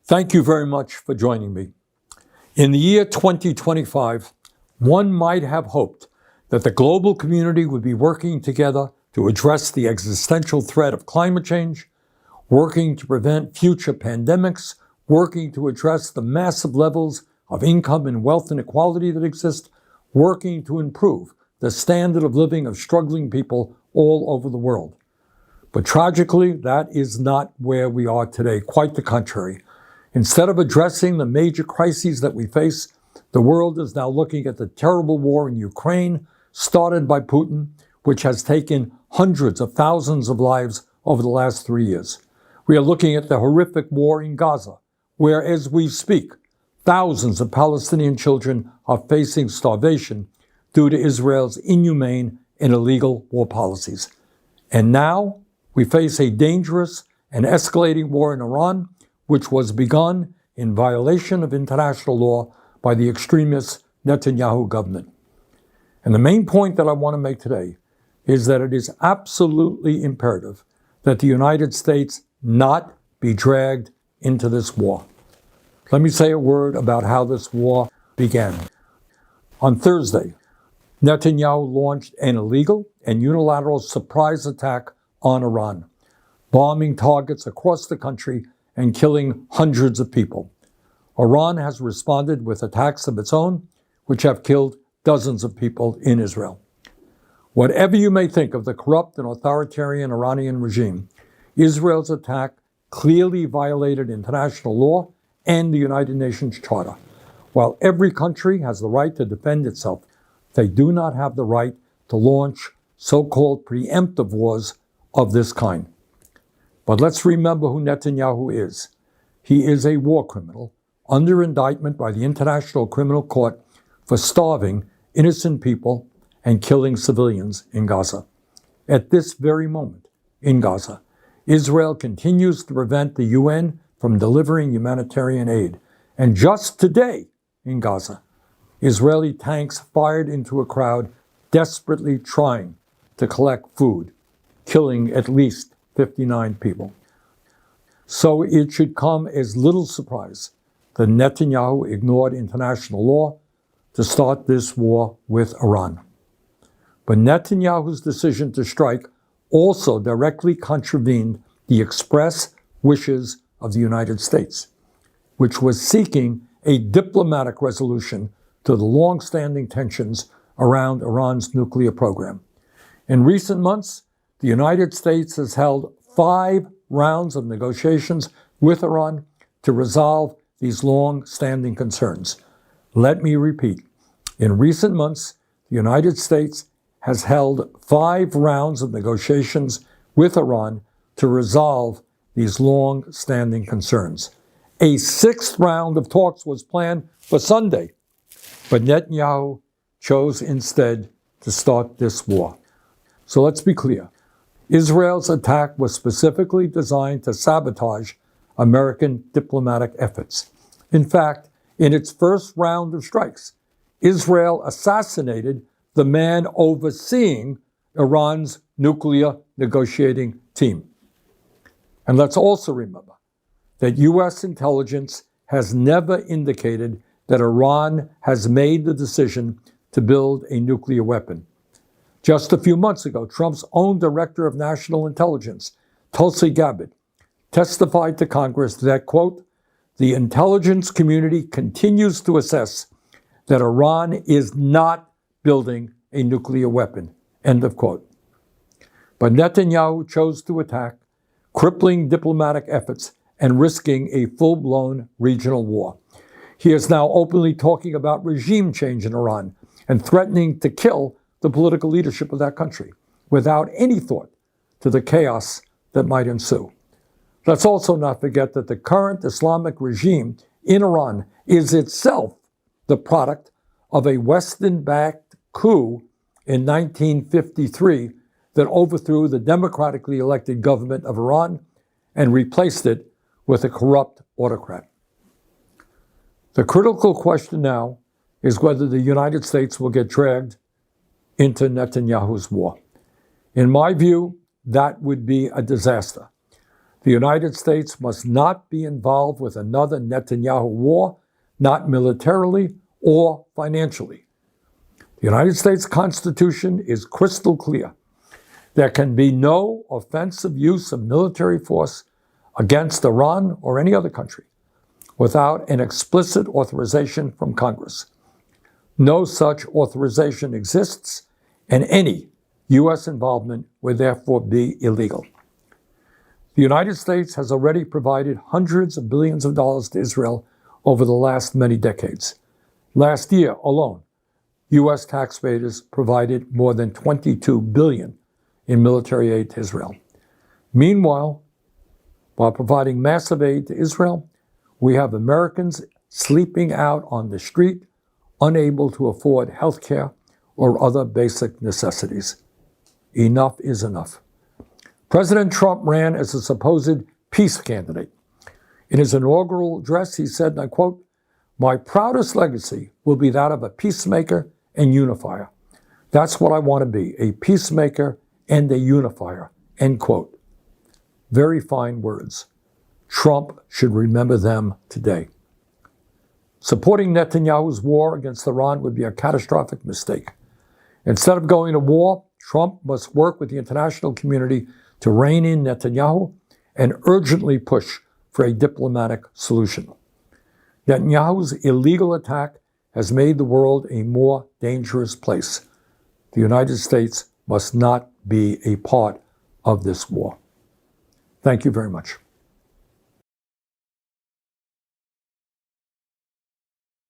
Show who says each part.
Speaker 1: Thank you very much for joining me. In the year 2025, one might have hoped that the global community would be working together to address the existential threat of climate change, working to prevent future pandemics, working to address the massive levels of income and wealth inequality that exist, working to improve the standard of living of struggling people all over the world. But tragically, that is not where we are today, quite the contrary. Instead of addressing the major crises that we face, the world is now looking at the terrible war in Ukraine, started by Putin, which has taken hundreds of thousands of lives over the last 3 years. We are looking at the horrific war in Gaza, where, as we speak, thousands of Palestinian children are facing starvation due to Israel's inhumane and illegal war policies. And now we face a dangerous and escalating war in Iran, which was begun in violation of international law by the extremist Netanyahu government. And the main point that I want to make today is that it is absolutely imperative that the United States not be dragged into this war. Let me say a word about how this war began. On Thursday, Netanyahu launched an illegal and unilateral surprise attack on Iran, bombing targets across the country and killing hundreds of people. Iran has responded with attacks of its own, which have killed dozens of people in Israel. Whatever you may think of the corrupt and authoritarian Iranian regime, Israel's attack clearly violated international law and the United Nations Charter. While every country has the right to defend itself, they do not have the right to launch so-called preemptive wars of this kind. But let's remember who Netanyahu is. He is a war criminal under indictment by the International Criminal Court for starving innocent people and killing civilians in Gaza. At this very moment in Gaza, Israel continues to prevent the UN from delivering humanitarian aid. And just today in Gaza, Israeli tanks fired into a crowd desperately trying to collect food, killing at least 59 people. So it should come as little surprise that Netanyahu ignored international law to start this war with Iran. But Netanyahu's decision to strike also directly contravened the express wishes of the United States, which was seeking a diplomatic resolution to the long-standing tensions around Iran's nuclear program. In recent months, the United States has held 5 rounds of negotiations with Iran to resolve these long-standing concerns. Let me repeat. In recent months, the United States has held 5 rounds of negotiations with Iran to resolve these long-standing concerns. A 6th round of talks was planned for Sunday, but Netanyahu chose instead to start this war. So let's be clear. Israel's attack was specifically designed to sabotage American diplomatic efforts. In fact, in its first round of strikes, Israel assassinated the man overseeing Iran's nuclear negotiating team. And let's also remember that U.S. intelligence has never indicated that Iran has made the decision to build a nuclear weapon. Just a few months ago, Trump's own Director of National Intelligence, Tulsi Gabbard, testified to Congress that, quote, the intelligence community continues to assess that Iran is not building a nuclear weapon, end of quote. But Netanyahu chose to attack, crippling diplomatic efforts and risking a full-blown regional war. He is now openly talking about regime change in Iran and threatening to kill the political leadership of that country without any thought to the chaos that might ensue. Let's also not forget that the current Islamic regime in Iran is itself the product of a Western-backed coup in 1953 that overthrew the democratically elected government of Iran and replaced it with a corrupt autocrat. The critical question now is whether the United States will get dragged into Netanyahu's war. In my view, that would be a disaster. The United States must not be involved with another Netanyahu war, not militarily or financially. The United States Constitution is crystal clear. There can be no offensive use of military force against Iran or any other country without an explicit authorization from Congress. No such authorization exists, and any U.S. involvement would therefore be illegal. The United States has already provided hundreds of billions of dollars to Israel over the last many decades. Last year alone, U.S. taxpayers provided more than $22 billion in military aid to Israel. Meanwhile, while providing massive aid to Israel, we have Americans sleeping out on the street, unable to afford health care or other basic necessities. Enough is enough. President Trump ran as a supposed peace candidate. In his inaugural address, he said, and I quote, "My proudest legacy will be that of a peacemaker and unifier. That's what I want to be, a peacemaker and a unifier," end quote. Very fine words. Trump should remember them today. Supporting Netanyahu's war against Iran would be a catastrophic mistake. Instead of going to war, Trump must work with the international community to rein in Netanyahu and urgently push for a diplomatic solution. Netanyahu's illegal attack has made the world a more dangerous place. The United States must not be a part of this war. Thank you very much.